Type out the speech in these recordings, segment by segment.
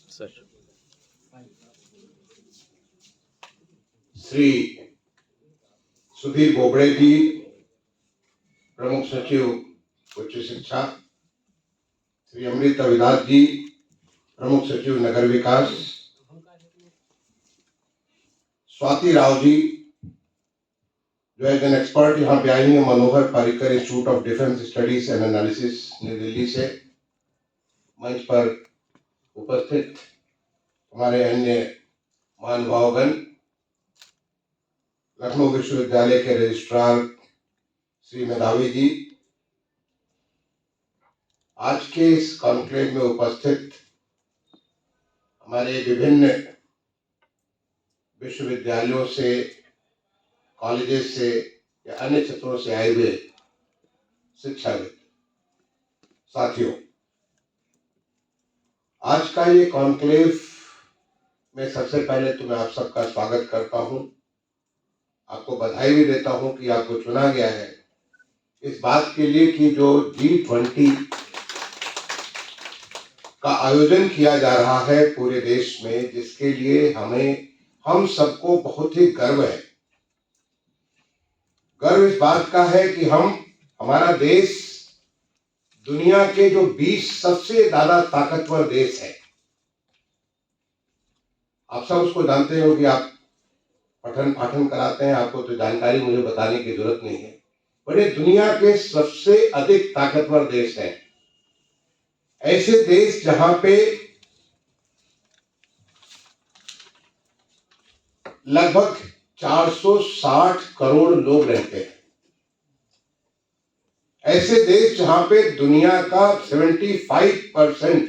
Sir. Shri Sudhir Bobde जी, प्रमुख सचिव उच्च शिक्षा, श्री अमृता विलास जी, प्रमुख सचिव नगर विकास, स्वाति राव जी जो एज एन एक्सपर्ट यहाँ पे आई है, Manohar Parrikar Institute of Defence Studies and Analysis New Delhi से, मंच पर उपस्थित हमारे अन्य महानुभावगण, लखनऊ विश्वविद्यालय के रजिस्ट्रार श्री मेधावी जी, आज के इस कॉन्क्लेव में उपस्थित हमारे विभिन्न विश्वविद्यालयों से, कॉलेजेस से या अन्य क्षेत्रों से आए हुए शिक्षाविद साथियों, आज का ये कॉन्क्लेव में सबसे पहले तो मैं आप सबका स्वागत करता हूं, आपको बधाई भी देता हूं कि आपको चुना गया है इस बात के लिए कि जो G20 का आयोजन किया जा रहा है पूरे देश में, जिसके लिए हम सबको बहुत ही गर्व है। गर्व इस बात का है कि हमारा देश दुनिया के जो 20 सबसे ज्यादा ताकतवर देश है। आप सब उसको जानते हो कि आप पठन पाठन कराते हैं, आपको तो जानकारी मुझे बताने की जरूरत नहीं है। बड़े दुनिया के सबसे अधिक ताकतवर देश है, ऐसे देश जहां पे लगभग 460 करोड़ लोग रहते हैं, ऐसे देश जहां पे दुनिया का 75%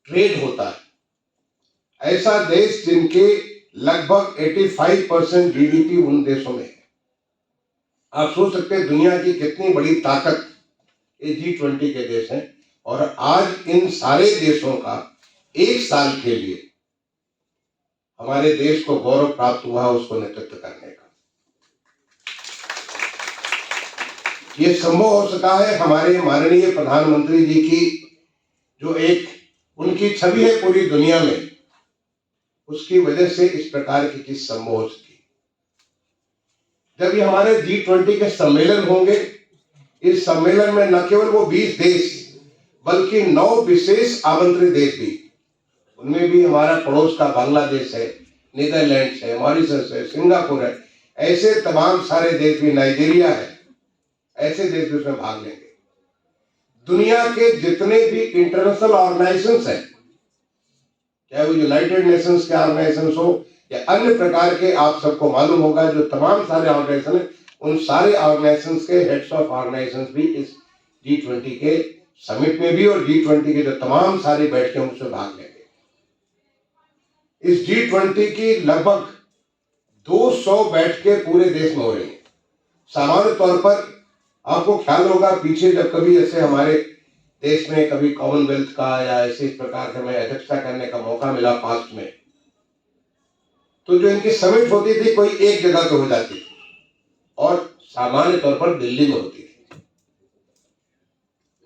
ट्रेड होता है, ऐसा देश जिनके लगभग 85% जीडीपी उन देशों में है। आप सोच सकते हैं दुनिया की कितनी बड़ी ताकत ये G20 के देश हैं, और आज इन सारे देशों का एक साल के लिए हमारे देश को गौरव प्राप्त हुआ उसको नेतृत्व करने का। ये संभव हो सका है हमारे माननीय प्रधानमंत्री जी की जो एक उनकी छवि है पूरी दुनिया में, उसकी वजह से इस प्रकार की चीज संभव हो सकी। जब ये हमारे G20 के सम्मेलन होंगे, इस सम्मेलन में न केवल वो 20 देश बल्कि 9 विशेष आमंत्रित देश भी, उनमें भी हमारा पड़ोस का बांग्लादेश है, नीदरलैंड्स है, मॉरिशस है, सिंगापुर है, ऐसे तमाम सारे देश भी, नाइजीरिया है, ऐसे देश भी उसमें भाग लेंगे। दुनिया के जितने भी इंटरनेशनल ऑर्गेनाइजेशंस हैं, चाहे वो यूनाइटेड नेशंस के ऑर्गेनाइजेशंस हो या अन्य प्रकार के, आप सबको मालूम होगा जो तमाम सारे ऑर्गेनाइजेशन है, उन सारे ऑर्गेनाइजेशंस के हेड्स ऑफ ऑर्गेनाइजेशंस भी इस G20 के समिट में भी और G20 के जो तमाम सारी बैठकें उसमें भाग लेंगे। इस G20 की लगभग 200 बैठकें पूरे देश में हो रही हैं। सामान्य तौर पर आपको ख्याल होगा पीछे जब कभी ऐसे हमारे देश में कभी कॉमनवेल्थ का या ऐसे इस प्रकार से मैं अध्यक्षता करने का मौका मिला पास्ट में, तो जो इनकी समिट होती थी कोई एक जगह पे हो जाती थी और सामान्य तौर पर दिल्ली में होती थी।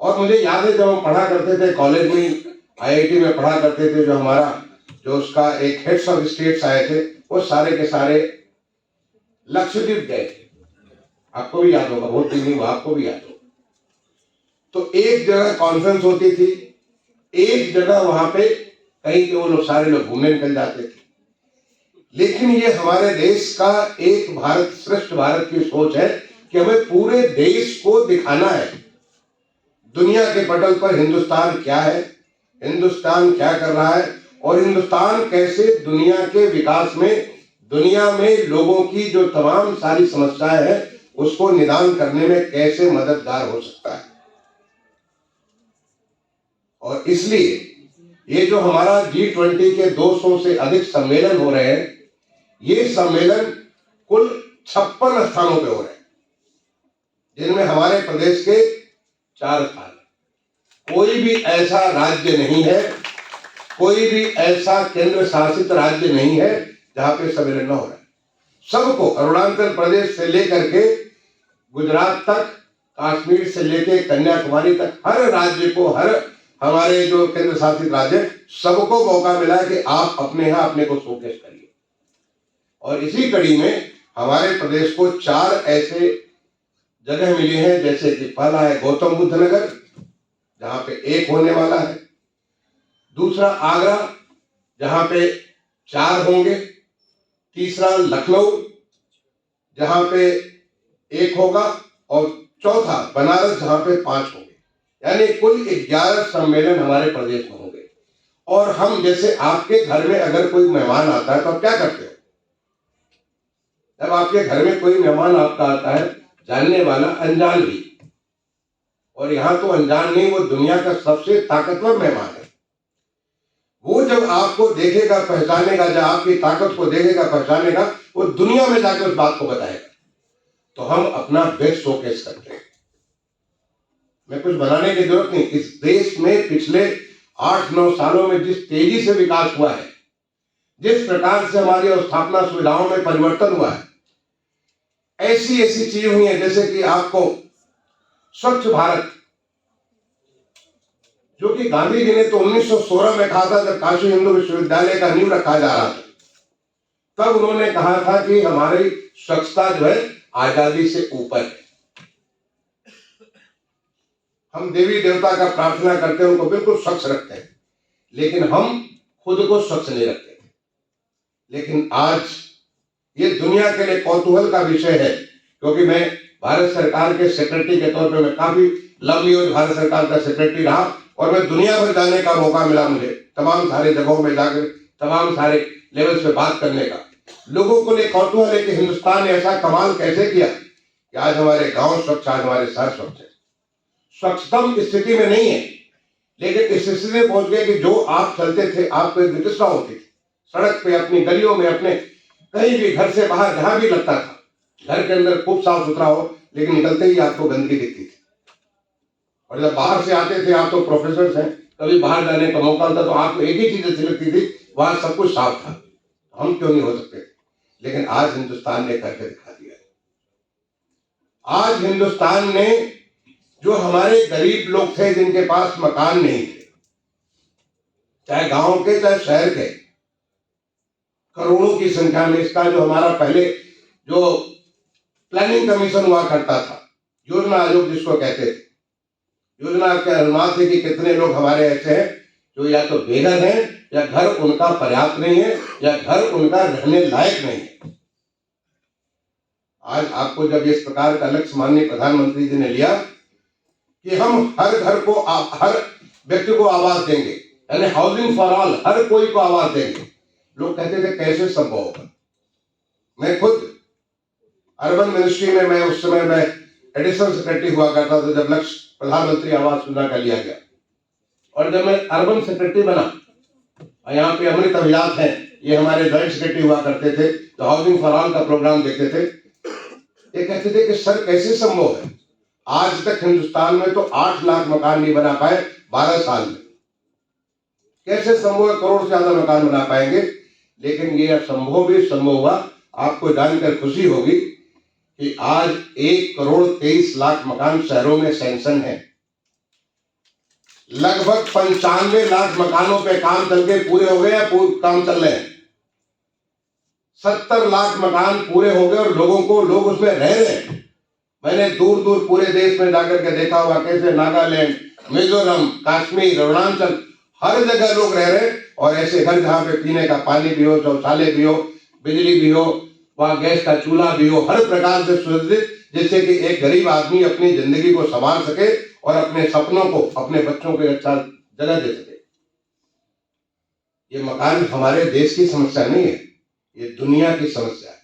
और मुझे याद है जब हम पढ़ा करते थे कॉलेज में, IIT में पढ़ा करते थे, जो हमारा जो उसका एक हेड्स ऑफ स्टेट्स आए थे, वो सारे के सारे लक्षद्वीप गए थे। आपको भी याद होगा, बहुत दिन नहीं हुआ, आपको भी याद होगा। तो एक जगह कॉन्फ्रेंस होती थी, एक जगह वहां पे कहीं पे वो लोग सारे लोग घूमने निकल जाते थे। लेकिन ये हमारे देश का एक भारत श्रेष्ठ भारत की सोच है कि हमें पूरे देश को दिखाना है दुनिया के पटल पर हिंदुस्तान क्या है, हिंदुस्तान क्या कर रहा है और हिंदुस्तान कैसे दुनिया के विकास में, दुनिया में लोगों की जो तमाम सारी समस्याएं हैं उसको निदान करने में कैसे मददगार हो सकता है। और इसलिए ये जो हमारा G20 के 200 से अधिक सम्मेलन हो रहे हैं, ये सम्मेलन कुल 56 स्थानों पे हो रहे हैं, जिनमें हमारे प्रदेश के 4 स्थान है। कोई भी ऐसा राज्य नहीं है, कोई भी ऐसा केंद्र शासित राज्य नहीं है जहां पे सम्मेलन न हो रहा है। सबको अरुणाचल प्रदेश से लेकर के गुजरात तक, कश्मीर से लेके कन्याकुमारी तक हर राज्य को, हर हमारे जो केंद्र शासित राज्य, सबको मौका मिला है कि आप अपने यहाँ अपने को शोकेस करिए। और इसी कड़ी में हमारे प्रदेश को 4 ऐसे जगह मिली हैं, जैसे कि पहला है गौतम बुद्ध नगर, जहां पे 1 होने वाला है। दूसरा आगरा, जहां पे 4 होंगे। तीसरा लखनऊ, जहां पे 1 होगा। और चौथा बनारस, जहां पे 5 होंगे। यानी कुल 11 सम्मेलन हमारे प्रदेश में होंगे। और हम, जैसे आपके घर में अगर कोई मेहमान आता है तो आप क्या करते हो? जब आपके घर में कोई मेहमान आपका आता है, जानने वाला, अनजान भी, और यहाँ तो अनजान नहीं, वो दुनिया का सबसे ताकतवर मेहमान है। वो जब आपको देखेगा, पहचानेगा, जब आपकी ताकत को देखेगा, पहचानेगा, वो दुनिया में जाकर उस बात को बताएगा। तो हम अपना बेस्ट शोकेस करते हैं। मैं कुछ बनाने की जरूरत नहीं। इस देश में पिछले 8-9 सालों में जिस तेजी से विकास हुआ है, जिस प्रकार से हमारी अवस्थापना सुविधाओं में परिवर्तन हुआ है, ऐसी ऐसी चीज हुई है, जैसे कि आपको स्वच्छ भारत, जो कि गांधी जी ने तो 1916 में कहा था, जब काशी हिंदू विश्वविद्यालय का नींव रखा जा रहा था, तब उन्होंने कहा था कि हमारी स्वच्छता जो है आजादी से ऊपर है। हम देवी देवता का प्रार्थना करते हैं, उनको बिल्कुल स्वच्छ रखते हैं, लेकिन हम खुद को स्वच्छ नहीं रखते। लेकिन आज ये दुनिया के लिए कौतूहल का विषय है, क्योंकि मैं भारत सरकार के सेक्रेटरी के तौर पे, मैं काफी लंबी और भारत सरकार का सेक्रेटरी रहा, और मैं दुनिया भर जाने का मौका मिला मुझे, तमाम सारे जगहों में जाकर तमाम सारे लेवल्स पे बात करने का। लोगों को लिए कौतूहल है कि हिंदुस्तान ने ऐसा कमाल कैसे किया कि आज हमारे गांव स्वच्छ, आज हमारे शहर स्वच्छ है। स्वच्छतम स्थिति में नहीं है, लेकिन इस स्थिति में पहुंच गए कि जो आप चलते थे, आपको एक वितृष्णा होती थी, सड़क पे, अपनी गलियों में, अपने कहीं भी, घर से बाहर जहां भी लगता था, घर के अंदर खूब साफ सुथरा हो, लेकिन निकलते ही आपको गंदगी दिखती थी। और जब बाहर से आते थे, आप तो प्रोफेसर हैं, कभी बाहर जाने का मौका होता तो आपको एक ही चीज अच्छी लगती थी, वहां सब कुछ साफ था, हम क्यों नहीं हो सकते? लेकिन आज हिंदुस्तान ने करके दिखा दिया। आज हिंदुस्तान ने, जो हमारे गरीब लोग थे, जिनके पास मकान नहीं थे, चाहे गांव के चाहे शहर के, करोड़ों की संख्या में, इसका जो हमारा पहले जो प्लानिंग कमीशन हुआ करता था, योजना आयोग जिसको कहते थे, योजना के अनुमान थे कि कितने लोग हमारे ऐसे हैं जो या तो बेघर हैं, या घर उनका पर्याप्त नहीं है, या घर उनका रहने लायक नहीं है। आज आपको जब इस प्रकार का लक्ष्य माननीय प्रधानमंत्री जी ने लिया कि हम हर घर को, हर व्यक्ति को आवास देंगे, यानी हाउसिंग फॉर ऑल, हर कोई को आवास देंगे। लोग कहते थे कैसे संभव होगा? मैं खुद अर्बन मिनिस्ट्री में, मैं उस समय मैं एडिशनल सेक्रेटरी हुआ करता था जब लक्ष्य प्रधानमंत्री आवास योजना का लिया गया। और जब मैं अर्बन सेक्रेटरी बना, यहाँ पे अमृत अभिलाष हैं, ये हमारे जॉइंट सेक्रेटरी हुआ करते थे, तो हाउसिंग फॉर ऑल का प्रोग्राम देखते थे। ये कहते थे कि सर कैसे संभव है? आज तक हिंदुस्तान में तो 8 लाख मकान नहीं बना पाए 12 साल में, कैसे संभव है करोड़ से ज्यादा मकान बना पाएंगे? लेकिन ये असंभव भी संभव हुआ। आपको जानकर खुशी होगी कि आज 1,23,00,000 मकान शहरों में सैंक्शन है। लगभग 95 लाख मकानों पे काम चल के पूरे हो गए, या काम चल रहे हैं। 70 लाख मकान पूरे हो गए और लोग उसमें रह रहे हैं। मैंने दूर दूर पूरे देश में जाकर के देखा हुआ कैसे नागालैंड, मिजोरम, कश्मीर, अरुणाचल, हर जगह लोग रह रहे हैं। और ऐसे घर जहां पे पीने का पानी भी हो, शौचालय भी हो, बिजली भी हो, वहां गैस का चूल्हा भी हो, हर प्रकार से सुविधित, जिससे कि एक गरीब आदमी अपनी जिंदगी को संभाल सके और अपने सपनों को, अपने बच्चों को अच्छा जगह दे सके। ये मकान हमारे देश की समस्या नहीं है, ये दुनिया की समस्या है।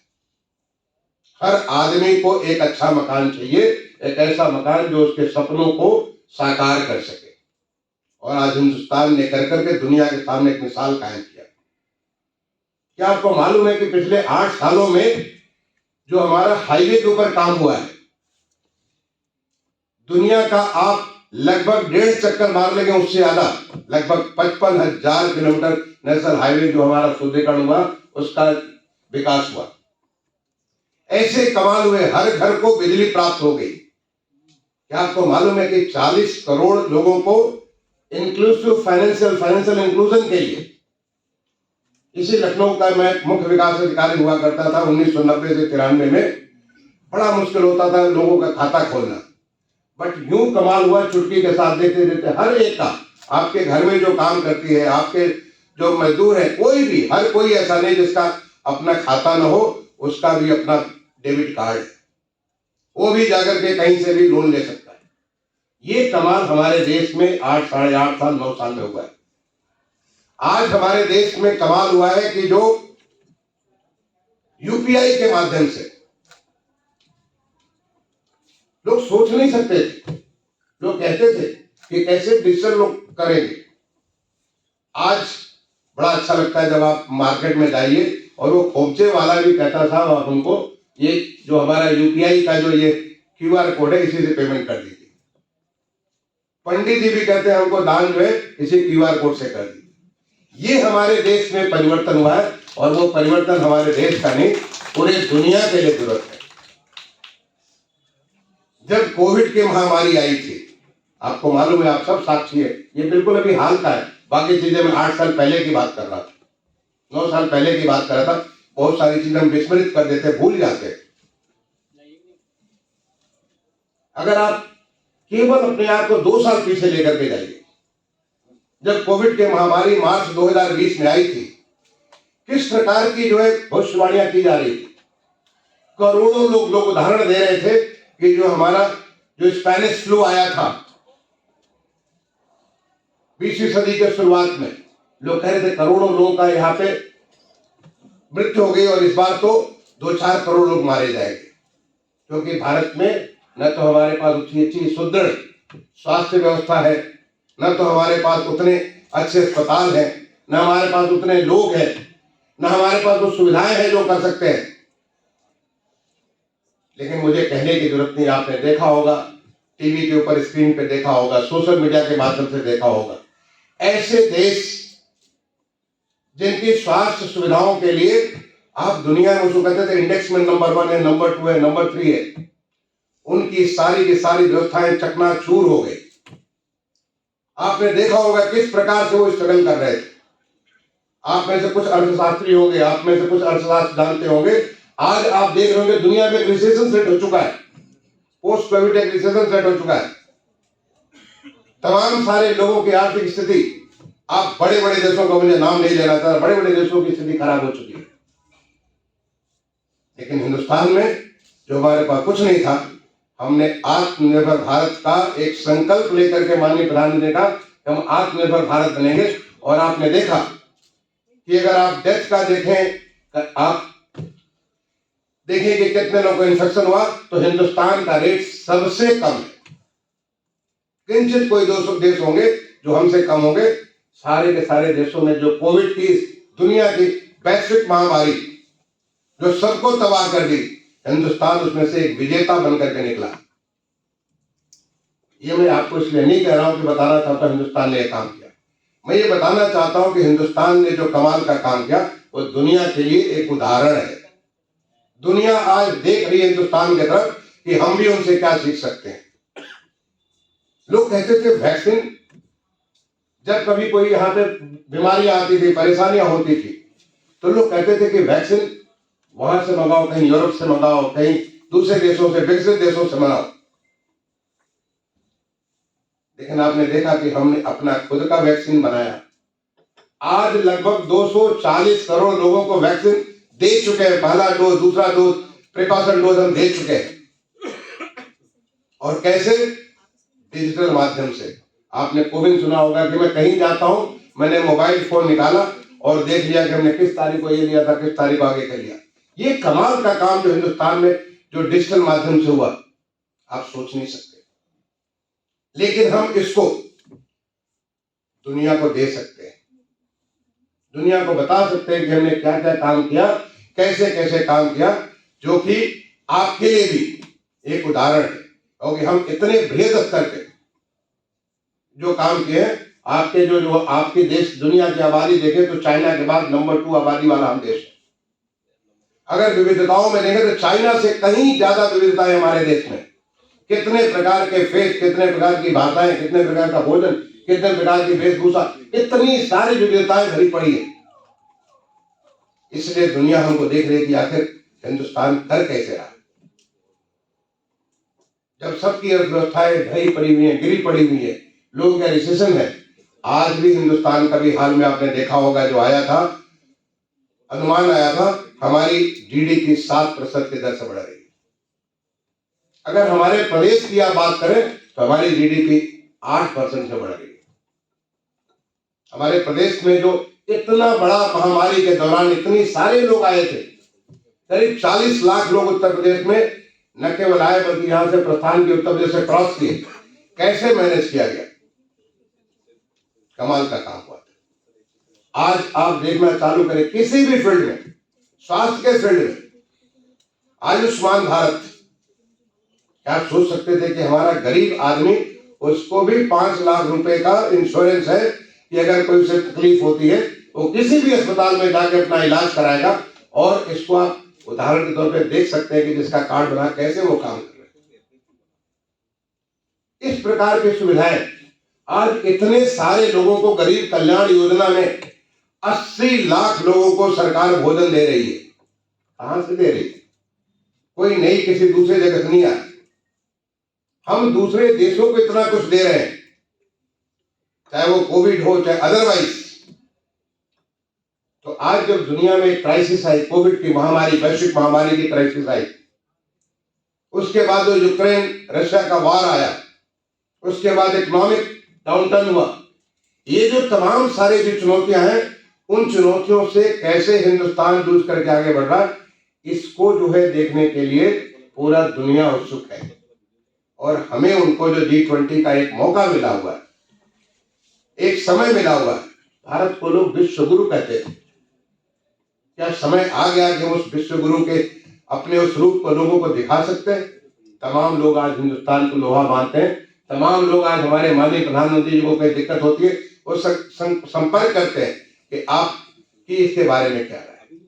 हर आदमी को एक अच्छा मकान चाहिए, एक ऐसा मकान जो उसके सपनों को साकार कर सके। और आज हिंदुस्तान ने कर करके दुनिया के सामने एक मिसाल कायम किया। क्या आपको मालूम है कि पिछले 8 सालों में जो हमारा हाईवे के ऊपर काम हुआ है, दुनिया का आप लगभग 1.5 चक्कर मार लेंगे, उससे ज्यादा, लगभग 55,000 किलोमीटर नेशनल हाईवे जो हमारा सुदृढ़ीकरण हुआ, उसका विकास हुआ। ऐसे कमाल हुए, हर घर को बिजली प्राप्त हो गई, क्या आपको मालूम है कि 40 करोड़ लोगों को इंक्लूसिव फाइनेंशियल इंक्लूजन के लिए, इसी लखनऊ का मैं मुख्य विकास अधिकारी हुआ करता था 1990 से 93 में, बड़ा मुश्किल होता था लोगों का खाता खोलना, बट यूं कमाल हुआ चुटकी के साथ देते देते हर एक का, आपके घर में जो काम करती है, आपके जो मजदूर है, कोई भी, हर कोई ऐसा नहीं जिसका अपना खाता न हो, उसका भी अपना डेबिट कार्ड है, वो भी जाकर के कहीं से भी लोन ले सकता है। ये कमाल हमारे देश में 8, साढ़े 8 साल 9 साल में हुआ है। आज हमारे देश में कमाल हुआ है कि जो यूपीआई के माध्यम से लोग सोच नहीं सकते थे, लोग कहते थे कि कैसे डिजिटल लोग करेंगे। आज बड़ा अच्छा लगता है जब आप मार्केट में जाइए और वो खोपचे वाला भी कहता था आप उनको, ये जो हमारा यूपीआई का जो ये क्यूआर कोड है, इसी से पेमेंट कर दीजिए। पंडित जी भी कहते हैं हमको दान जो है इसी क्यूआर कोड से कर दीजिए। ये हमारे देश में परिवर्तन हुआ है, और वो परिवर्तन हमारे देश का नहीं, पूरे दुनिया के लिए जरूरत है। जब कोविड की महामारी आई थी, आपको मालूम है, आप सब साक्षी है, ये बिल्कुल अभी हाल का है, बाकी चीजें मैं 8 साल पहले की बात कर रहा था, 9 साल पहले की बात कर रहा था। बहुत सारी चीजें हम विस्मृत कर देते, भूल जाते। अगर आप केवल अपने आप को 2 साल पीछे लेकर के जाइए, जब कोविड की महामारी मार्च 2020 में आई थी, किस प्रकार की जो है भविष्यवाणियां की जा रही थी। करोड़ों लोग उदाहरण दे रहे थे कि जो हमारा जो स्पेनिश फ्लू आया था 20वीं सदी के शुरुआत में, लोग कह रहे थे करोड़ों लोगों का यहाँ पे मृत्यु हो गई, और इस बार तो 2-4 करोड़ लोग मारे जाएंगे, क्योंकि भारत में न तो हमारे पास उतनी अच्छी सुदृढ़ स्वास्थ्य व्यवस्था है, न तो हमारे पास उतने अच्छे अस्पताल हैं, न हमारे पास उतने लोग हैं, न हमारे पास वो सुविधाएं हैं जो कर सकते हैं। लेकिन मुझे कहने की जरूरत नहीं, आपने देखा होगा, टीवी के ऊपर स्क्रीन पे देखा होगा, सोशल मीडिया के माध्यम से देखा होगा, ऐसे देश जिनकी स्वास्थ्य सुविधाओं के लिए आप दुनिया में उसको कहते थे इंडेक्स में नंबर 1 है, नंबर 2 है, नंबर 3 है, उनकी सारी की सारी व्यवस्थाएं चकनाचूर हो गई। आपने देखा होगा किस प्रकार से वो स्ट्रगल कर रहे थे। आप में से कुछ अर्थशास्त्री होंगे, आप में से कुछ अर्थशास्त्र जानते होंगे, आज आप देख रहे होंगे दुनिया में रिसेशन सेट हो चुका है, पोस्ट कोविड एक रिसेशन सेट हो चुका है। तमाम सारे लोगों की आर्थिक स्थिति, आप बड़े बड़े देशों का, मुझे नाम नहीं लेना था, बड़े बड़े देशों की स्थिति खराब हो चुकी है। लेकिन हिंदुस्तान में जो हमारे पास कुछ नहीं था, हमने आत्मनिर्भर भारत का एक संकल्प लेकर के माननीय प्रधानमंत्री ने कहा कि हम आत्मनिर्भर भारत बनेंगे। और आपने देखा कि अगर आप डेथ का देखें, आप देखें कि कितने लोगों को इन्फेक्शन हुआ, तो हिंदुस्तान का रेट सबसे कम है। किंचित कोई 200 देश होंगे जो हमसे कम होंगे। सारे के सारे देशों में जो कोविड की दुनिया की वैश्विक महामारी जो सबको तबाह कर दी, हिंदुस्तान उसमें से एक विजेता बनकर के निकला। ये मैं आपको इसलिए नहीं कह रहा हूं कि बताना चाहता हिंदुस्तान ने काम किया, मैं ये बताना चाहता हूं कि हिंदुस्तान ने जो कमाल का काम किया वो दुनिया के लिए एक उदाहरण है। दुनिया आज देख रही है हिंदुस्तान की तरफ कि हम भी उनसे क्या सीख सकते हैं। लोग कहते थे वैक्सीन, जब कभी कोई यहाँ पे बीमारी आती थी, परेशानियां होती थी, तो लोग कहते थे कि वैक्सीन वहां से मंगाओ, कहीं यूरोप से मंगाओ, कहीं दूसरे देशों से, विकसित देशों से मंगाओ। लेकिन आपने देखा कि हमने अपना खुद का वैक्सीन बनाया। आज लगभग 240 करोड़ लोगों को वैक्सीन दे चुके हैं, पहला डोज, दूसरा डोज, प्रिकॉशन डोज हम दे चुके हैं। और कैसे? डिजिटल माध्यम से। आपने कोविन सुना होगा कि मैं कहीं जाता हूं, मैंने मोबाइल फोन निकाला और देख लिया कि हमने किस तारीख को ये लिया था, किस तारीख को आगे कर लिया। ये कमाल का काम जो हिंदुस्तान में जो डिजिटल माध्यम से हुआ, आप सोच नहीं सकते। लेकिन हम इसको दुनिया को दे सकते हैं, दुनिया को बता सकते हैं कि हमने क्या क्या काम किया, कैसे कैसे काम किया, जो कि आपके लिए भी एक उदाहरण है। क्योंकि हम इतने बृहद स्तर पे जो काम किए हैं, आपके जो आपके देश, दुनिया की आबादी देखें तो चाइना के बाद नंबर 2 आबादी वाला हम देश है। अगर विविधताओं में देखें तो चाइना से कहीं ज्यादा विविधताएं हमारे देश में। कितने प्रकार के फेस, कितने प्रकार की भाषाएं, कितने प्रकार का भोजन, कितने प्रकार की वेशभूषा, इतनी सारी विविधताएं भरी पड़ी है। इसलिए दुनिया हमको देख रही है कि आखिर हिंदुस्तान कर कैसे रहा। जब सबकी अर्थव्यवस्थाएं ढही पड़ी हुई है, गिरी पड़ी हुई है, लोगों का रिसेशन है, आज भी हिंदुस्तान का भी हाल में आपने देखा होगा, जो आया था, अनुमान आया था, हमारी जीडीपी 7% की दर से बढ़ रही है। अगर हमारे प्रदेश की आप बात करें तो हमारी जीडीपी 8% से बढ़ रही है। हमारे प्रदेश में जो इतना बड़ा महामारी के दौरान इतनी सारे लोग आए थे, करीब 40 लाख लोग उत्तर प्रदेश में न केवल आए बल्कि यहां से प्रस्थान किए, उत्तर प्रदेश से क्रॉस किए। कैसे मैनेज किया गया, कमाल का काम हुआ। आज आप देखना चालू करें किसी भी फील्ड में, स्वास्थ्य के फील्ड में, आयुष्मान भारत, क्या आप सोच सकते थे कि हमारा गरीब आदमी, उसको भी 5 लाख रुपए का इंश्योरेंस है कि अगर कोई उसे तकलीफ होती है वो किसी भी अस्पताल में जाके अपना इलाज कराएगा। और इसको आप उदाहरण के तौर पे देख सकते हैं कि जिसका कार्ड बना कैसे वो काम कर रहे हैं। इस प्रकार की सुविधाएं आज इतने सारे लोगों को, गरीब कल्याण योजना में 80 लाख लोगों को सरकार भोजन दे रही है। कहां से दे रही है? कोई नई किसी दूसरे जगह से नहीं आ। हम दूसरे देशों को इतना कुछ दे रहे हैं, चाहे वो कोविड हो चाहे अदरवाइज। तो आज जब दुनिया में क्राइसिस आई, कोविड की महामारी, वैश्विक महामारी की क्राइसिस आई, उसके बाद जो यूक्रेन रशिया का वार आया, उसके बाद इकोनॉमिक डाउनटर्न हुआ, ये जो तमाम सारी जो चुनौतियां हैं, उन चुनौतियों से कैसे हिंदुस्तान जूझ करके आगे बढ़ रहा है, इसको जो है देखने के लिए पूरा दुनिया उत्सुक है। और हमें उनको जो G20 का एक मौका मिला हुआ है, एक समय मिला हुआ है। भारत को लोग विश्व गुरु कहते थे, क्या समय आ गया कि हम उस विश्व गुरु के अपने उस रूप को लोगों को दिखा सकते हैं? तमाम लोग आज हिंदुस्तान को लोहा मानते हैं। तमाम लोग आज हमारे माननीय प्रधानमंत्री जी को कोई दिक्कत होती है वो संपर्क करते हैं कि आपकी इसके बारे में क्या राय है।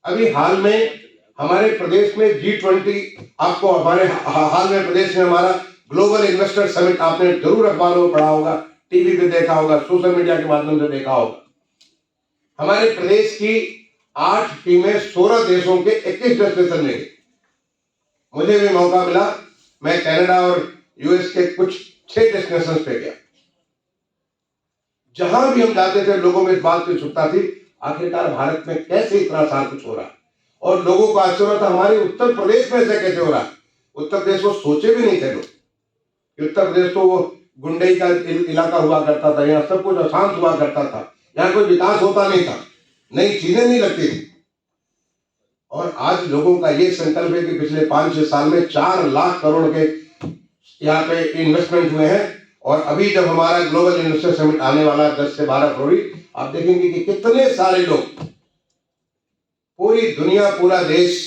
अभी हाल में हमारे प्रदेश में G20, आपको हमारे हाल में प्रदेश में हमारा ग्लोबल इन्वेस्टर समिट, आपने जरूर अखबारों में पढ़ा होगा, टीवी पे देखा होगा, सोशल मीडिया के माध्यम से देखा होगा। हमारे प्रदेश की 8 टीमें 16 देशों के 21 डेस्टिनेशन में गई। मुझे भी मौका मिला, मैं कनाडा और यूएस के कुछ 6 डेस्टिनेशन पे गया। जहां भी हम जाते थे लोगों में इस बात की उत्सुकता थी, आखिरकार भारत में कैसे इतना सारा कुछ हो रहा है। और लोगों को आश्चर्य था, हमारे उत्तर प्रदेश में ऐसे कैसे हो रहा है। उत्तर प्रदेश वो सोचे भी नहीं थे लोग। उत्तर प्रदेश तो वो गुंडई का इलाका हुआ करता था, यहाँ सब कुछ अशांत हुआ करता था, यहाँ कोई विकास होता नहीं था, नई चीजें नहीं लगती थी। और आज लोगों का ये संकल्प है कि पिछले 5-6 साल में 4 लाख करोड़ के यहाँ पे इन्वेस्टमेंट हुए हैं। और अभी जब हमारा ग्लोबल इन्वेस्टर समिट आने वाला 10 से 12 फरवरी, आप देखेंगे कि कितने सारे लोग, पूरी दुनिया, पूरा देश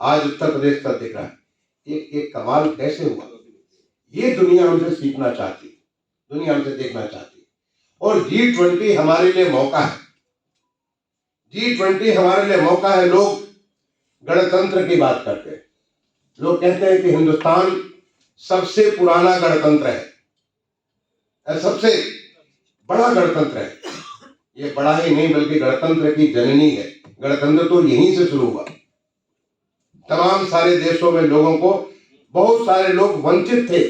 आज उत्तर प्रदेश तक दिख रहा है। एक कमाल कैसे हुआ, ये दुनिया हमसे सीखना चाहती, दुनिया हमसे देखना चाहती। और G20 हमारे लिए मौका है। G20 हमारे लिए मौका है। लोग गणतंत्र की बात करते हैं, लोग कहते हैं कि हिंदुस्तान सबसे पुराना गणतंत्र है, सबसे बड़ा गणतंत्र है। ये बड़ा ही नहीं बल्कि गणतंत्र की जननी है। गणतंत्र तो यहीं से शुरू हुआ। तमाम सारे देशों में लोगों को, बहुत सारे लोग वंचित थे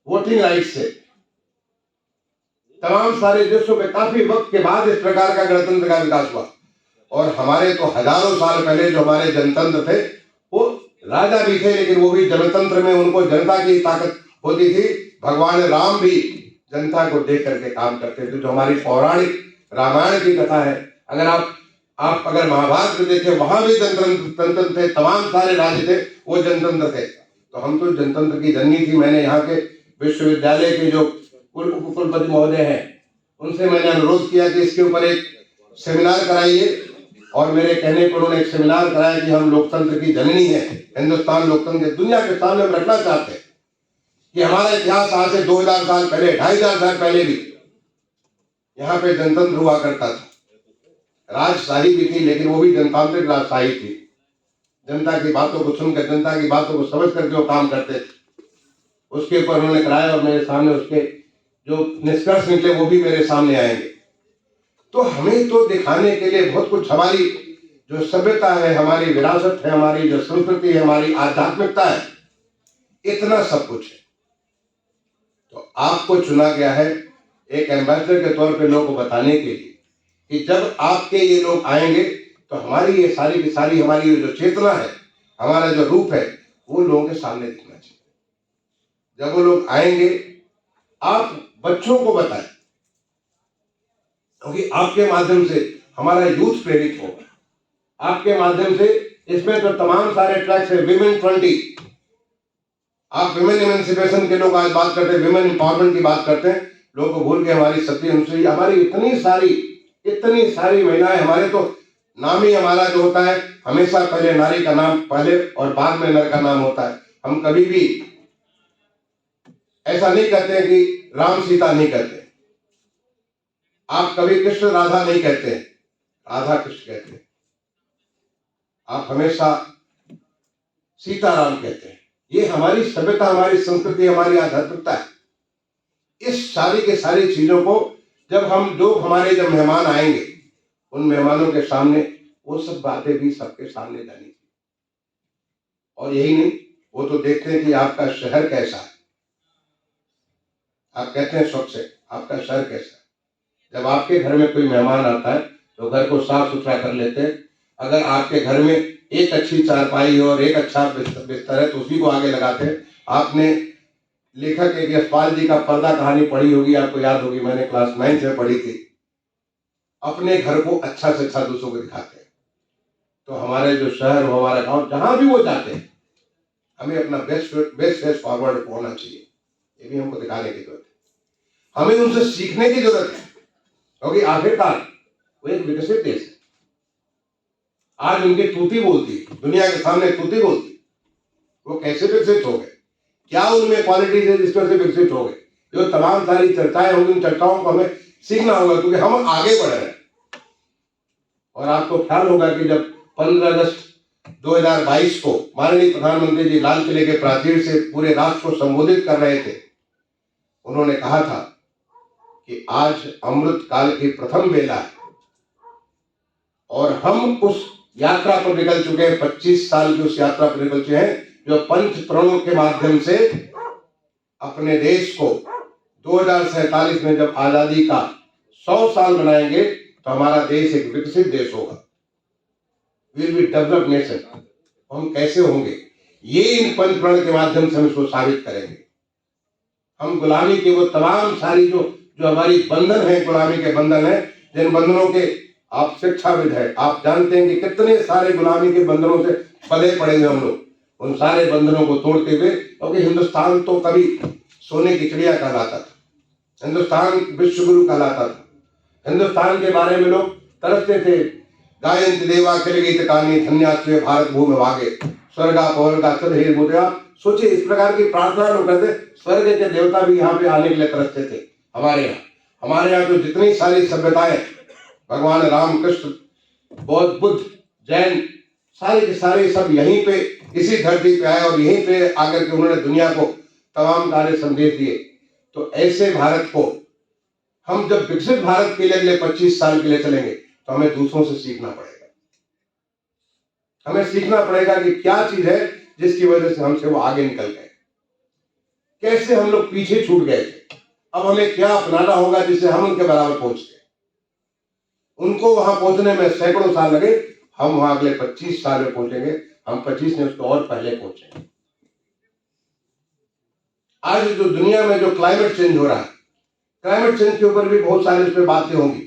वोटिंग राइट से। तमाम सारे देशों में काफी वक्त के बाद इस प्रकार का गणतंत्र का विकास हुआ। और हमारे तो हजारों साल पहले जो हमारे जनतंत्र थे, वो राजा भी थे, लेकिन वो भी जनतंत्र में उनको जनता की ताकत होती थी। भगवान राम भी जनता को देख करके काम करते थे। जो हमारी पौराणिक रामायण की कथा है, अगर आप अगर महाभारत में देखें, वहां भी जनतंत्र थे, तमाम सारे राज्य थे, वो जनतंत्र थे। तो हम तो जनतंत्र की जननी थी। मैंने यहाँ के विश्वविद्यालय के जो कुलपति महोदय हैं, उनसे मैंने अनुरोध किया कि इसके ऊपर एक सेमिनार कराइए। और मेरे कहने पर उन्होंने एक सेमिनार कराया कि हम लोकतंत्र की जननी है, हिंदुस्तान लोकतंत्र दुनिया के सामने हम रखना चाहते हैं कि हमारा इतिहास आज से 2000 साल पहले, 2500 साल पहले भी यहाँ पे जनतंत्र हुआ करता था। राजशाही भी थी, लेकिन वो भी जनतांत्रिक राजशाही थी। जनता की बातों को सुनकर, जनता की बातों को समझ करके वो काम करते थे, उसके ऊपर उन्होंने कराया और मेरे सामने उसके जो निष्कर्ष निकले वो भी मेरे सामने आएंगे। तो हमें तो दिखाने के लिए बहुत कुछ, हमारी जो सभ्यता है, हमारी विरासत है, हमारी जो संस्कृति है, हमारी आध्यात्मिकता है, इतना सब कुछ है। तो आपको चुना गया है एक एम्बेसडर के तौर पे लोगों को बताने के लिए कि जब आपके ये लोग आएंगे तो हमारी ये सारी की सारी हमारी जो चेतना है, हमारा जो रूप है, वो लोगों के सामने दिखना चाहिए। जब वो लोग आएंगे, आप बच्चों को बताएं, क्योंकि आपके माध्यम से हमारा यूथ प्रेरित होगा। आपके माध्यम से इसमें तो तमाम सारे ट्रैक्स है, विमेन 20, आप विमेन इमेंसिपेशन के लोग आज बात करते हैं, विमेन एम्पावरमेंट की बात करते हैं, लोगों को भूल के हमारी सती अनुसुई, हमारी इतनी सारी महिलाएं, हमारे तो नाम ही हमारा जो होता है, हमेशा पहले नारी का नाम पहले और बाद में नर का नाम होता है। हम कभी भी ऐसा नहीं कहते कि राम सीता नहीं कहते, आप कभी कृष्ण राधा नहीं कहते, राधा कृष्ण कहते हैं, आप हमेशा सीताराम कहते हैं। ये हमारी सभ्यता, हमारी संस्कृति, हमारी आध्यात्मिकता है। इस सारी के सारी चीजों को जब हमारे जब मेहमान आएंगे, उन मेहमानों के सामने वो सब बातें भी सबके सामने जानी चाहिए। और यही नहीं, वो तो देखते हैं कि आपका शहर कैसा है, आप कहते हैं स्वच्छ है, आपका शहर कैसा है। जब आपके घर में कोई मेहमान आता है तो घर को साफ सुथरा कर लेते हैं। अगर आपके घर में एक अच्छी चारपाई और एक अच्छा बिस्तर है तो उसी को आगे लगाते हैं। आपने लेखक एक यशपाल जी का पर्दा कहानी पढ़ी होगी, आपको याद होगी, मैंने क्लास 9 में पढ़ी थी। अपने घर को अच्छा से अच्छा दूसरों को दिखाते हैं। तो हमारे जो शहर हो, हमारा गांव, जहां भी वो जाते हैं, हमें अपना बेस्ट फेस फॉरवर्ड होना चाहिए। ये भी हमको दिखाने की जरूरत है, हमें उनसे सीखने की जरूरत है, क्योंकि आखिरकार वो एक विकसित देश है। आज उनकी तूती बोलती, दुनिया के सामने तूती बोलती, वो कैसे विकसित हो गए, क्या उनमें क्वालिटीज है जिसकी वजह से विकसित हो गए। जो तमाम सारी चर्चाएं होंगी, उन चर्चाओं को हमें सीखना होगा, क्योंकि हम आगे बढ़ रहे हैं। और आपको ख्याल होगा कि जब 15 अगस्त 2022 को माननीय प्रधानमंत्री जी लाल किले के प्राचीर से पूरे राष्ट्र को संबोधित कर रहे थे, उन्होंने कहा था कि आज अमृत काल की प्रथम बेला है और हम उस यात्रा पर निकल चुके हैं। 25 साल की उस यात्रा पर निकल चुके हैं, जो पंच प्रणों के माध्यम से अपने देश को 2047 में जब आजादी का 100 साल मनाएंगे तो हमारा देश एक विकसित देश होगा, विल बी डेवलप्ड नेशन। हम कैसे होंगे, ये इन पंच प्रण के माध्यम से हम इसको साबित करेंगे। हम गुलामी के वो तमाम सारी जो हमारी बंधन है, गुलामी के बंधन है, जिन बंधनों के आप शिक्षाविद है, आप जानते हैं कि कितने सारे गुलामी के बंधनों से पले पड़े हैं हम लोग, उन सारे बंधनों को तोड़ते हुए, क्योंकि हिंदुस्तान तो कभी सोने की चिड़िया कहलाता था, हिंदुस्तान विश्वगुरु कहलाता था, हिंदुस्तान के बारे में लोग तरसते थे। गायंत देवा किल गीत कहानी धन्यास्वे भारत भूमि भागे स्वर्गा पवर्गा सदहेर मुद्रा। सोचिए, इस प्रकार की प्रार्थना लोग करते, स्वर्ग के देवता भी यहाँ पे आने के लिए तरसते थे। हमारे यहाँ तो जितनी सारी सभ्यताएं, भगवान राम, कृष्ण, बौद्ध, बुद्ध, जैन, सारे के सारे सब यहीं पे इसी धरती पे आए और यहीं पे आकर के उन्होंने दुनिया को तमाम कार्य संदेश दिए। तो ऐसे भारत को हम जब विकसित भारत के लिए अगले 25 साल के लिए चलेंगे तो हमें दूसरों से सीखना पड़ेगा। हमें सीखना पड़ेगा कि क्या चीज है जिसकी वजह से हमसे वो आगे निकल गए, कैसे हम लोग पीछे छूट गए थे, अब हमें क्या अपनाना होगा जिससे हम उनके बराबर पहुंच गए। उनको वहां पहुंचने में सैकड़ों साल लगे, हम वहां अगले 25 साल में पहुंचेंगे। हम 25 ने उसको और पहले पहुंचेंगे। आज जो दुनिया में जो क्लाइमेट चेंज हो रहा है, क्लाइमेट चेंज के ऊपर भी बहुत सारी उस पर बातें होंगी।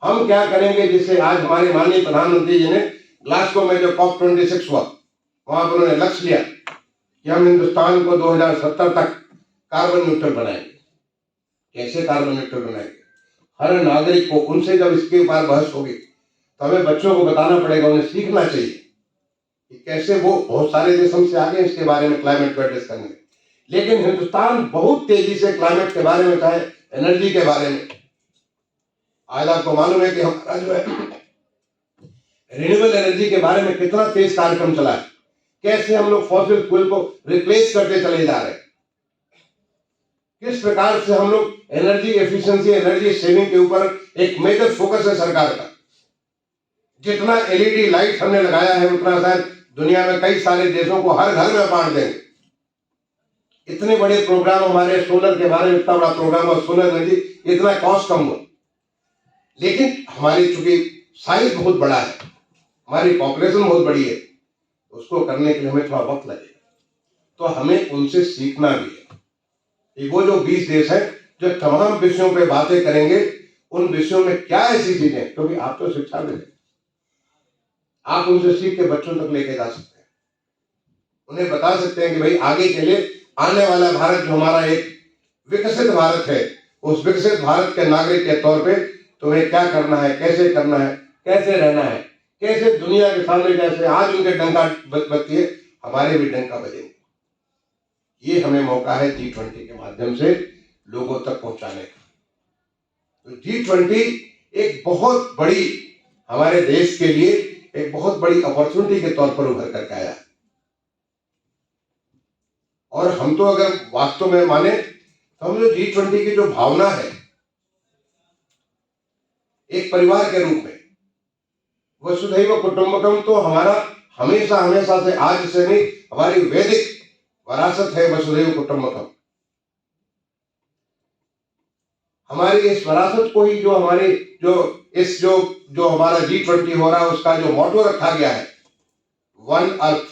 हम क्या करेंगे जिससे आज हमारे माननीय प्रधानमंत्री जी ने ग्लासगो में जो COP26 हुआ, वहां पर उन्होंने लक्ष्य लिया कि हम हिंदुस्तान को 2070 तक कार्बन न्यूट्रल बनाएंगे। कैसे कार्बन न्यूट्रल बनाएंगे, हर नागरिक को, उनसे जब इसके ऊपर बहस होगी तो हमें बच्चों को बताना पड़ेगा, उन्हें सीखना चाहिए कि कैसे वो, बहुत सारे देश हमसे आगे इसके बारे में क्लाइमेट को एड्रेस करने में, लेकिन हिंदुस्तान बहुत तेजी से क्लाइमेट के बारे में, चाहे एनर्जी के बारे में, आज आपको मालूम है कि हमारा जो है रिन्यूएबल एनर्जी के बारे में कितना तेज कार्यक्रम चला है, कैसे हम लोग फॉसिल फ्यूल को रिप्लेस करते चले जा रहे हैं, किस प्रकार से हम लोग एनर्जी एफिशिएंसी, एनर्जी सेविंग के ऊपर एक मेजर फोकस है सरकार का। जितना एलईडी लाइट हमने लगाया है उतना शायद दुनिया में कई सारे देशों को हर घर में बांट देंगे। इतने बड़े प्रोग्राम हमारे सोलर के बारे में, इतना बड़ा प्रोग्राम और सोलर एनर्जी, इतना कॉस्ट कम हुआ, लेकिन हमारी चूंकि साइज बहुत बड़ा है, हमारी पॉपुलेशन बहुत बड़ी है, उसको करने के लिए हमें थोड़ा वक्त लगेगा। तो हमें उनसे सीखना भी है। वो जो 20 देश है जो तमाम विषयों पे बातें करेंगे, उन विषयों में क्या ऐसी चीजें, क्योंकि आप तो शिक्षा में, आप उनसे सीख के बच्चों तक लेके जा सकते हैं, उन्हें बता सकते हैं कि भाई आगे के लिए आने वाला भारत जो हमारा एक विकसित भारत है, उस विकसित भारत के नागरिक के तौर पे तुम्हें क्या करना है, कैसे करना है, कैसे रहना है, कैसे दुनिया के सामने, जैसे आज उनके डंका बजती है, हमारे भी डंका बजेंगे। ये हमें मौका है G20 के माध्यम से लोगों तक पहुंचाने का। तो G20 एक बहुत बड़ी, हमारे देश के लिए एक बहुत बड़ी अपॉर्चुनिटी के तौर पर उभर करके आया है। और हम तो अगर वास्तव में माने तो हम जो G20 की जो भावना है एक परिवार के रूप में, वसुधैव कुटुंबकम, तो हमारा हमेशा हमेशा से, आज से नहीं, हमारी वैदिक विरासत है वसुधैव कुटुंबकम। हमारी इस विरासत को ही जो हमारे जो हमारा G20 हो रहा है, उसका जो मोटो रखा गया है, one earth,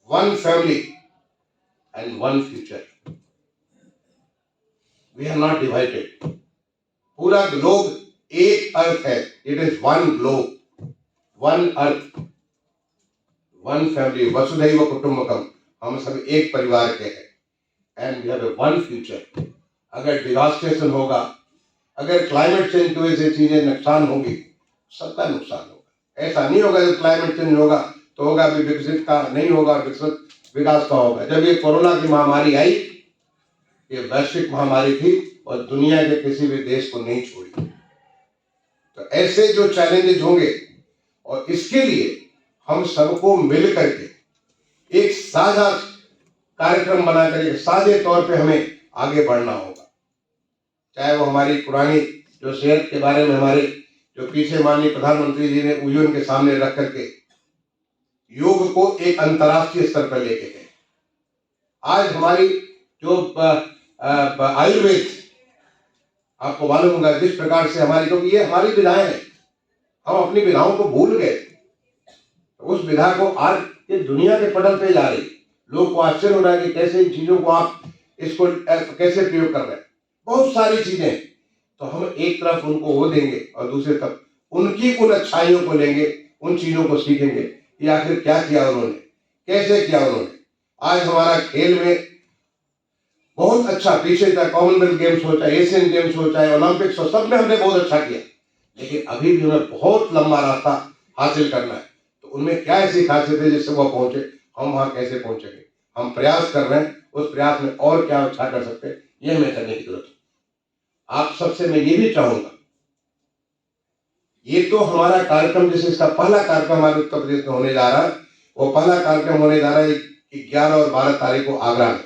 one family and one future. We are not divided. पूरा ग्लोब एक अर्थ है, it is one globe, one earth, one family, वसुधैव कुटुंबकम। हम सब एक परिवार के हैं, and we have a one future. अगर डिवास्टेशन होगा, अगर क्लाइमेट चेंज की वजह से चीजें नुकसान होगी, सबका नुकसान होगा। ऐसा नहीं होगा जब क्लाइमेट चेंज होगा तो होगा भी विकसित का, नहीं होगा विकसित विकास का होगा। जब ये कोरोना की महामारी आई, ये वैश्विक महामारी थी और दुनिया के किसी भी देश को नहीं छोड़ी। तो ऐसे जो चैलेंजेस होंगे, और इसके लिए हम सबको मिल करके एक साझा कार्यक्रम बना करके साझे तौर पे हमें आगे बढ़ना होगा। चाहे वो हमारी पुरानी जो सेहत के बारे में, हमारे जो पीछे माननीय प्रधानमंत्री जी ने यूएन के सामने रख करके योग को एक अंतर्राष्ट्रीय स्तर पर लेके गए। आज हमारी जो आयुर्वेद, आपको मालूम होगा जिस प्रकार से हमारी, क्योंकि ये हमारी विधाएं हैं, हम अपनी विधाओं को भूल गए, उस विधा को आज ये दुनिया के पटल पे जा रही। लोग को आश्चर्य हो रहा है कि कैसे इन चीजों को आप इसको कैसे प्रयोग कर रहे हैं, बहुत सारी चीजें। तो हम एक तरफ उनको वो देंगे और दूसरी तरफ उनकी उन अच्छाइयों को लेंगे, उन चीजों को सीखेंगे कि आखिर क्या किया उन्होंने, कैसे किया उन्होंने। आज हमारा खेल में बहुत अच्छा, पीछे चाहे कॉमनवेल्थ गेम्स हो, चाहे एशियन गेम्स हो, चाहे ओलंपिक्स हो, सब में हमने बहुत अच्छा किया, लेकिन अभी भी हमें बहुत लंबा रास्ता हासिल करना है। तो उनमें क्या ऐसी खासियत है जिससे वो पहुंचे, हम वहां कैसे पहुंचेंगे। हम प्रयास कर रहे हैं, उस प्रयास में और क्या अच्छा कर सकते हैं, ये हमें करने की जरूरत है। आप सबसे मैं ये भी चाहूंगा, ये तो हमारा कार्यक्रम, जैसे इसका पहला कार्यक्रम हमारे उत्तर प्रदेश में होने जा रहा है, वो पहला कार्यक्रम होने जा रहा है 11 और 12 तारीख को आगरा में,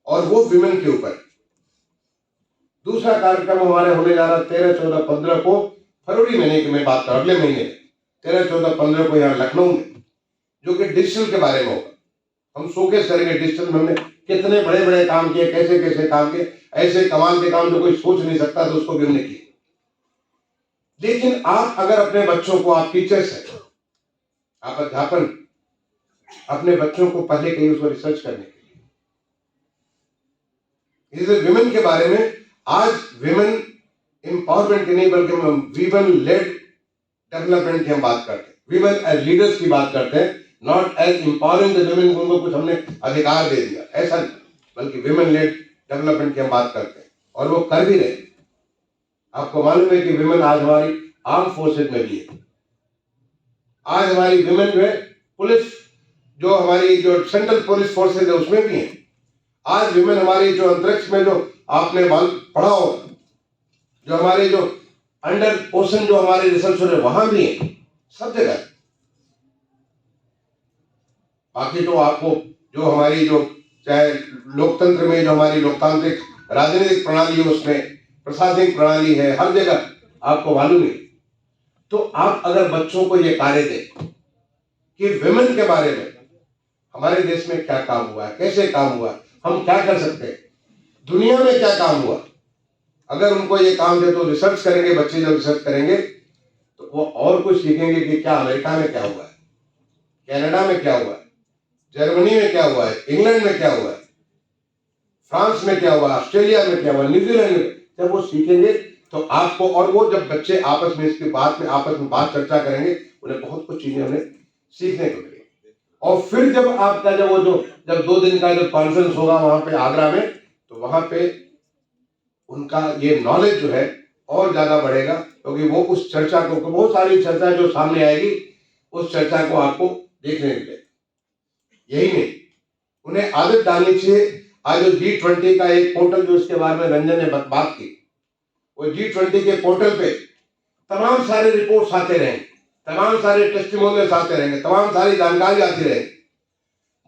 और वो विमेन के ऊपर। दूसरा कार्यक्रम हमारे होने जा रहा है 13, 14, 15 को, फरवरी महीने की मैं बात कर, अगले महीने 13, 14, 15 को यहाँ लखनऊ में, जो कि डिजिटल के बारे में होगा। हम शोकेस करेंगे डिजिटल में हमने कितने बड़े बड़े काम किए, कैसे कैसे काम किए, ऐसे कमाल के काम जो कोई सोच नहीं सकता, तो उसको भी हमने किए। लेकिन आप अगर अपने बच्चों को, आप टीचर्स हैं, आप अध्यापन, अपने बच्चों को पहले कहीं उसको रिसर्च करने के लिए, इस विमेन के बारे में, आज विमेन एम्पावरमेंट की नहीं बल्कि वीमेन लेड डेवलपमेंट की हम बात करते हैं, वीमेन एज लीडर्स की बात करते हैं, not as empowering the women, उनको कुछ हमने अधिकार दे दिया, ऐसा नहीं, बल्कि विमेन लेड डेवलपमेंट की हम बात करते हैं, और वो कर भी रहे। आपको मालूम है कि विमेन आज हमारी आर्म फोर्सेज में भी है। आज हमारी विमेन जो है पुलिस, जो हमारी जो सेंट्रल पुलिस फोर्सेज है उसमें भी है। आज विमेन हमारी जो अंतरिक्ष में, जो आपने पढ़ा होगा, जो हमारे जो अंडर ओशन जो हमारे रिसर्च हो रहे वहां भी है, सब जगह। बाकी तो आपको जो हमारी जो चाहे लोकतंत्र में जो हमारी लोकतांत्रिक राजनीतिक प्रणाली है उसमें प्रशासनिक प्रणाली है, हर जगह आपको मालूम है। तो आप अगर बच्चों को ये कार्य दें कि विमेन के बारे में हमारे देश में क्या काम हुआ है, कैसे काम हुआ, हम क्या कर सकते हैं, दुनिया में क्या काम हुआ, अगर उनको ये काम दे तो रिसर्च करेंगे बच्चे। जब रिसर्च करेंगे तो वो और कुछ सीखेंगे कि क्या अमेरिका में क्या हुआ है, कनाडा में क्या हुआ है, जर्मनी में क्या हुआ है, इंग्लैंड में क्या हुआ है, फ्रांस में क्या हुआ, ऑस्ट्रेलिया में क्या हुआ, न्यूजीलैंड में। जब वो सीखेंगे तो आपको, और वो जब बच्चे आपस में इसके बात में आपस में बात चर्चा करेंगे, उन्हें बहुत कुछ चीजें उन्हें सीखने को मिलेगी। और फिर जब आपका जब 2 दिन का जब कॉन्फ्रेंस होगा वहां पे आगरा में, तो वहां पे उनका ये नॉलेज जो है और ज्यादा बढ़ेगा, क्योंकि वो उस चर्चा को, बहुत सारी चर्चा जो सामने आएगी उस चर्चा को आपको देखने मिलेगा। यही नहीं, उन्हें आदत डालनी चाहिए। आज जो G20 का एक पोर्टल जो इसके बारे में रंजन ने बात की, वो G20 के पोर्टल पे तमाम सारे रिपोर्ट्स आते रहेंगे, तमाम सारे टेस्टिमोनियल्स आते रहेंगे, तमाम सारी जानकारी आती रहेगी।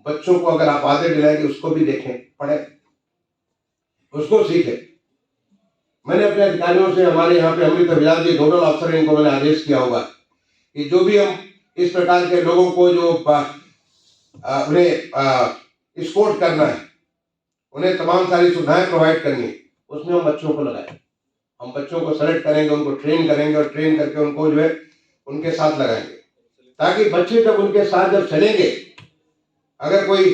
बच्चों को अगर आप आदत दिलाएंगे, उसको भी देखें, पढ़ें, उसको सीखें। मैंने अपने अधिकारियों से, हमारे यहाँ पे अमृत अभियान जी नोडल अफसर, इनको मैंने आदेश किया होगा कि जो भी हम इस प्रकार के लोगों को जो उन्हें स्पोर्ट करना है, उन्हें तमाम सारी सुविधाएं प्रोवाइड करनी है, उसमें हम बच्चों को लगाएं। हम बच्चों को सेलेक्ट करेंगे, उनको ट्रेन करेंगे और ट्रेन करके उनको जो है उनके साथ लगाएंगे, ताकि बच्चे जब उनके साथ जब चलेंगे, अगर कोई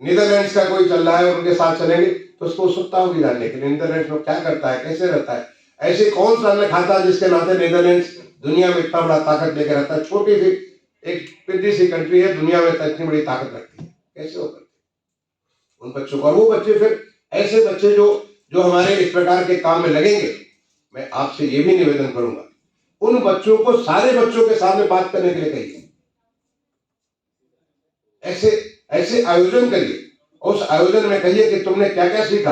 नीदरलैंड्स का कोई चल रहा है और उनके साथ चलेंगे तो उसको उत्सुकता होगी जानने की नीदरलैंड्स में क्या करता है, कैसे रहता है, ऐसे कौन सा अन्न खाता है जिसके नाते नीदरलैंड्स दुनिया में इतना बड़ा ताकत लेकर रहता है। छोटी सी एक पिद्दी सी कंट्री है, दुनिया में इतनी बड़ी ताकत रखती है, कैसे हो करती है उन बच्चों को। और वो बच्चे फिर ऐसे बच्चे जो हमारे इस प्रकार के काम में लगेंगे, मैं आपसे ये भी निवेदन करूंगा, उन बच्चों को सारे बच्चों के सामने बात करने के लिए कहिए, ऐसे आयोजन करिए, उस आयोजन में कहिए कि तुमने क्या क्या सीखा।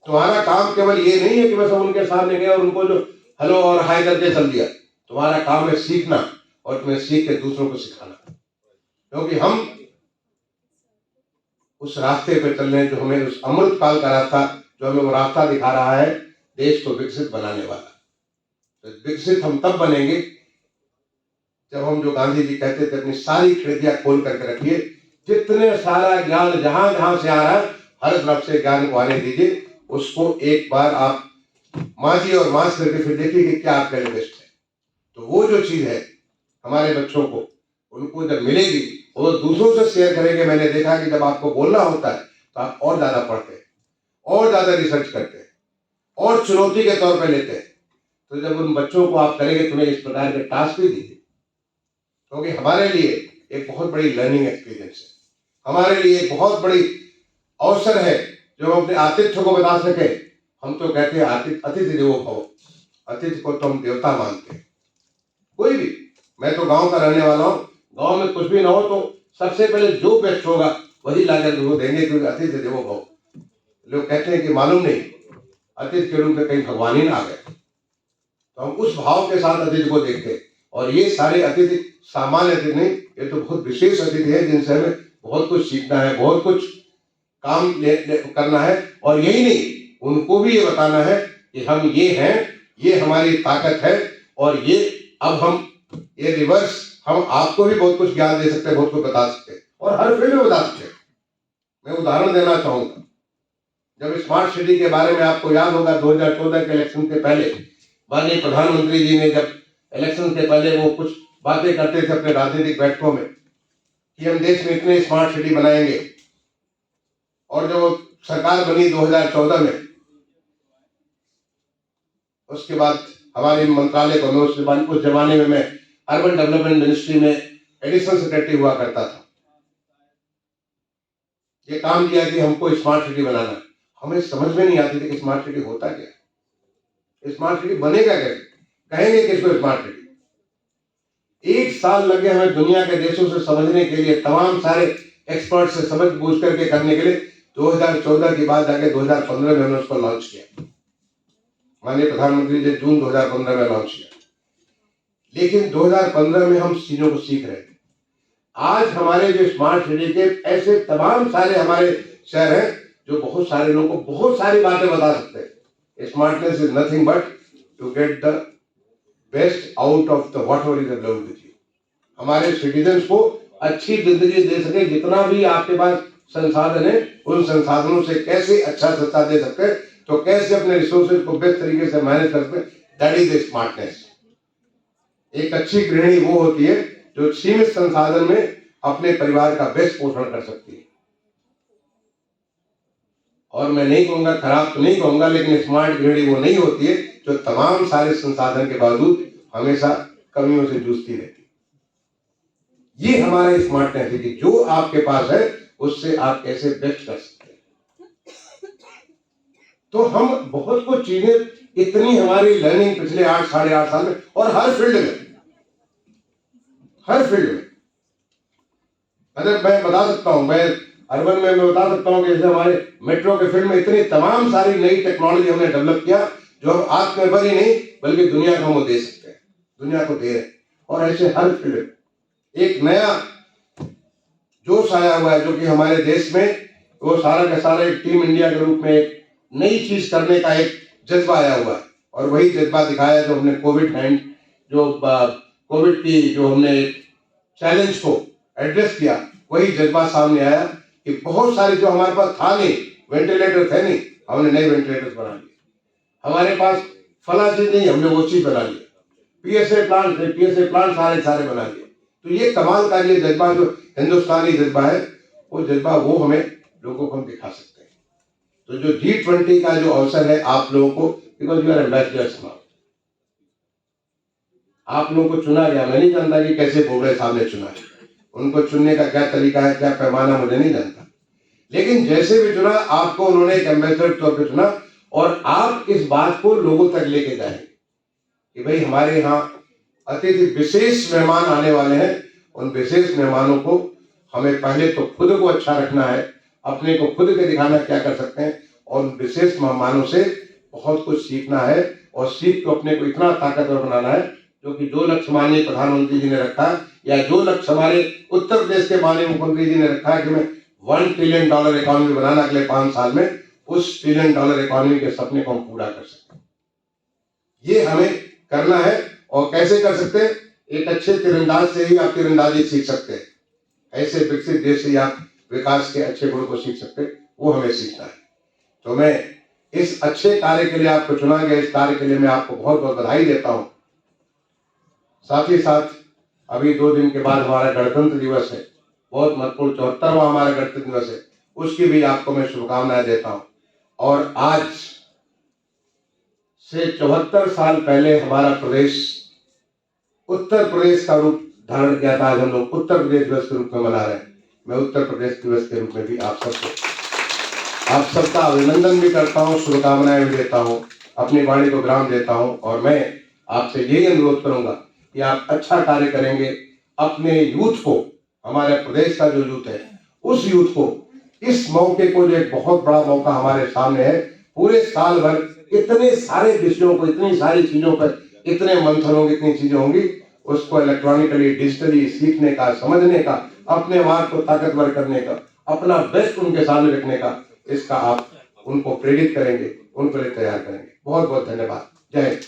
तुम्हारा काम केवल ये नहीं है कि बस हम उनके सामने गए और उनको जो हेलो और हाय करके चल दिया। तुम्हारा काम है सीखना और तुम्हें सीख के दूसरों को सिखाना, क्योंकि हम उस रास्ते पे चल रहे हैं जो हमें उस अमृत काल का रास्ता, जो हमें वो रास्ता दिखा रहा है देश को विकसित बनाने वाला। तो विकसित हम तब बनेंगे जब हम, जो गांधी जी कहते थे, अपनी सारी खिड़कियां खोल करके रखिए, जितने सारा ज्ञान जहां जहां से आ रहा है हर तरफ से ज्ञान को आने दीजिए, उसको एक बार आप मांझिए और मांझ करके फिर देखिए कि क्या आपके लिए बेस्ट है। तो वो जो चीज है हमारे बच्चों को, उनको जब मिलेगी वो दूसरों से शेयर करेंगे। मैंने देखा कि जब आपको बोलना होता है तो आप और ज्यादा पढ़ते हैं, और ज्यादा रिसर्च करते हैं, और चुनौती के तौर पर लेते हैं। तो जब उन बच्चों को आप करेंगे, तुम्हें इस प्रकार के टास्क भी दीजिए, क्योंकि हमारे लिए एक बहुत बड़ी लर्निंग एक्सपीरियंस है, हमारे लिए एक बहुत बड़ी अवसर है जो हम अपने आतिथ्य को बता सके। हम तो कहते हैं अतिथि देवो भव, अतिथि को तो हम देवता मानते हैं। कोई भी, मैं तो गांव का रहने वाला हूँ, गांव में कुछ भी ना हो तो सबसे पहले जो बेस्ट होगा वही लाकर वो देंगे, क्योंकि अतिथि देवो भव। लोग कहते हैं कि मालूम नहीं अतिथि के रूप में कहीं भगवान ही ना आ गए, तो हम उस भाव के साथ अतिथि को देखते हैं। और ये सारे अतिथि सामान्य अतिथि नहीं, ये तो बहुत विशेष अतिथि है जिनसे हमें बहुत कुछ सीखना है, बहुत कुछ काम करना है। और यही नहीं, उनको भी ये बताना है कि हम ये हैं, ये हमारी ताकत है, और ये अब हम ये रिवर्स, हम आपको भी बहुत कुछ ज्ञान दे सकते हैं, बहुत कुछ बता सकते हैं, और हर फील्ड में बता सकते हैं। मैं उदाहरण देना चाहूंगा, जब स्मार्ट सिटी के बारे में आपको याद होगा 2014 के इलेक्शन के पहले माननीय प्रधानमंत्री जी ने जब इलेक्शन के पहले वो कुछ बातें करते थे अपने राजनीतिक बैठकों में कि हम देश में इतने स्मार्ट सिटी बनाएंगे, और जब सरकार बनी 2014 में, उसके बाद हमारे मंत्रालय को, उस जमाने में मैं अर्बन डेवलपमेंट मिनिस्ट्री में एडिशनल सेक्रेटरी हुआ करता था, ये काम दिया कि हमको स्मार्ट सिटी बनाना। हमें समझ में नहीं आती थी कि स्मार्ट सिटी होता क्या, स्मार्ट सिटी बनेगा कैसे, कहेंगे किसको स्मार्ट सिटी। 1 साल लगे हमें दुनिया के देशों से समझने के लिए, तमाम सारे एक्सपर्ट से समझ बूझ करके करने के लिए। 2014 की बात जाके 2015 में हमने उसको लॉन्च किया। माननीय प्रधानमंत्री जी जून 2015 में लॉन्च किया, लेकिन 2015 में हम चीजों को सीख रहे थे। आज हमारे जो स्मार्ट सिटी के ऐसे तमाम सारे हमारे शहर हैं जो बहुत सारे लोगों को बहुत सारी बातें बता सकते हैं। Smartness is nothing but to get the best out of the whatever is available with you. हमारे सिटीजन्स को अच्छी जिंदगी दे सके, जितना भी आपके पास संसाधन है उन संसाधनों से कैसे अच्छा सत्ता दे सकते हैं, तो कैसे अपने रिसोर्सेज को बेस्ट तरीके से मैनेज कर सकते हैं, दैट इज द स्मार्टनेस। एक अच्छी गृहिणी वो होती है जो सीमित संसाधन में अपने परिवार का बेस्ट पोषण कर सकती है। और मैं नहीं कहूंगा, खराब तो नहीं कहूंगा, लेकिन स्मार्ट गृहिणी वो नहीं होती है जो तमाम सारे संसाधन के बावजूद हमेशा कमियों से जूझती रहती है। ये हमारे स्मार्टनेस है कि जो आपके पास है उससे आप कैसे बेस्ट कर सकते हैं। तो हम बहुत कुछ चीजें इतनी हमारी लर्निंग पिछले 8 साढ़े 8 साल में, और हर फील्ड में मतलब मैं बता सकता हूं, मैं अर्बन में मैं बता सकता हूं कि जैसे हमारे मेट्रो के फील्ड में इतनी तमाम सारी नई टेक्नोलॉजी हमने डेवलप किया जो हम आत्मनिर्भर ही नहीं बल्कि दुनिया को हम दे सकते हैं, दुनिया को दे रहे हैं। और ऐसे हर फील्ड में एक नया जोश आया हुआ है जो कि हमारे देश में वो सारा का सारा एक टीम इंडिया के रूप में एक नई चीज करने का एक जज्बा आया हुआ है। और वही जज्बा दिखाया जो हमने कोविड की जो हमने चैलेंज को एड्रेस किया, वही जज्बा सामने आया कि बहुत सारे जो हमारे पास था नहीं, वेंटिलेटर थे नहीं, हमने नए वेंटिलेटर्स बना लिए। हमारे पास फला चीज नहीं, हमने वो चीज बना लिया। पीएसए प्लांट सारे बना लिए। तो ये कमाल का ये जज्बा जो हिंदुस्तानी जज्बा है, वो जज्बा वो हमें लोगों को हम दिखा सकते हैं। तो जो G20 का जो अवसर है आप लोगों को, because you are ambassadors now, आप लोगों को चुना गया। मैं नहीं जानता कि कैसे बोबड़े साहब ने चुना है, उनको चुनने का क्या तरीका है, क्या पैमाना, मुझे नहीं जानता, लेकिन जैसे भी चुना आपको उन्होंने एक एम्बेसडर के तौर पर चुना। और आप इस बात को लोगों तक लेके जाएंगे कि भाई हमारे यहाँ अतिथि विशेष मेहमान आने वाले हैं, उन विशेष मेहमानों को हमें पहले तो खुद को अच्छा रखना है, अपने को खुद के दिखाना क्या कर सकते हैं, और उन विशेष मेहमानों से बहुत कुछ सीखना है और सीख को अपने को इतना ताकतवर बनाना है जो कि जो लक्ष्य माननीय प्रधानमंत्री जी ने रखा या जो लक्ष्य हमारे उत्तर प्रदेश के माननीय मुख्यमंत्री जी ने रखा है कि मैं $1 ट्रिलियन इकोनॉमी बनाना अगले 5 साल में, उस $1 ट्रिलियन इकोनॉमी के सपने को हम पूरा कर सकते। ये हमें करना है। और कैसे कर सकते हैं? एक अच्छे तीरंदाज से ही आप तीरंदाजी सीख सकते हैं। ऐसे विकसित देश से आप विकास के अच्छे गुण को सीख सकते हैं, वो हमें सीखना है। तो मैं इस अच्छे कार्य के लिए आपको चुना गया, इस कार्य के लिए मैं आपको बहुत बहुत बधाई देता हूं। साथ ही साथ अभी 2 दिन के बाद हमारा गणतंत्र दिवस है, बहुत महत्वपूर्ण 74वां हमारा गणतंत्र दिवस है, उसकी भी आपको मैं शुभकामनाएं देता हूं। और आज से 74 साल पहले हमारा प्रदेश उत्तर प्रदेश का रूप धारण किया था। आज हम लोग उत्तर प्रदेश दिवस के रूप में मना रहे हैं। मैं उत्तर प्रदेश दिवस के रूप में भी आप सबका अभिनंदन भी करता हूं, शुभकामनाएं भी देता हूं, अपनी वाणी को विराम देता हूं। और मैं आपसे यही अनुरोध करूंगा कि आप अच्छा कार्य करेंगे, अपने यूथ को, हमारे प्रदेश का जो यूथ है उस यूथ को, इस मौके को, जो एक बहुत बड़ा मौका हमारे सामने है, पूरे साल भर इतने सारे विषयों को, इतनी सारी चीजों पर इतने मंथन होंगे, इतनी चीजें होंगी, उसको इलेक्ट्रॉनिकली डिजिटली सीखने का, समझने का, अपने आप को ताकतवर करने का, अपना बेस्ट उनके सामने रखने का, इसका आप उनको प्रेरित करेंगे, उनको लिए तैयार करेंगे। बहुत बहुत धन्यवाद। जय हिंद।